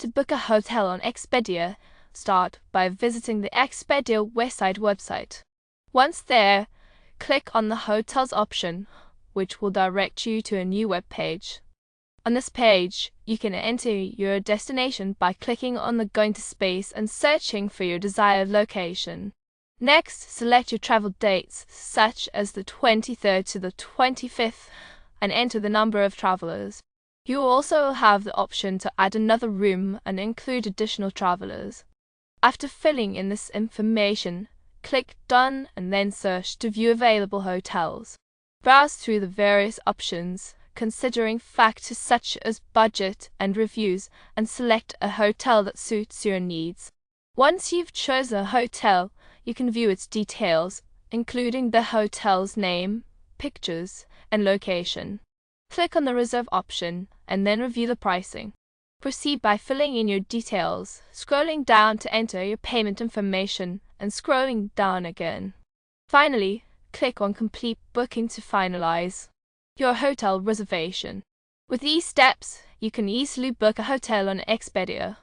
to book a hotel on Expedia, start by visiting the Expedia website. Once there, click on the Hotels option, which will direct you to a new web page. On this page, you can enter your destination by clicking on the Going to space and searching for your desired location. Next, select your travel dates, such as the 23rd to the 25th, and enter the number of travelers. You will also have the option to add another room and include additional travelers. After filling in this information, click Done and then search to view available hotels. Browse through the various options, considering factors such as budget and reviews, and select a hotel that suits your needs. Once you've chosen a hotel, you can view its details, including the hotel's name, pictures, and location. Click on the Reserve option and then review the pricing. Proceed by filling in your details, scrolling down to enter your payment information, and scrolling down again. Finally, click on Complete Booking to finalize your hotel reservation. With these steps, you can easily book a hotel on Expedia.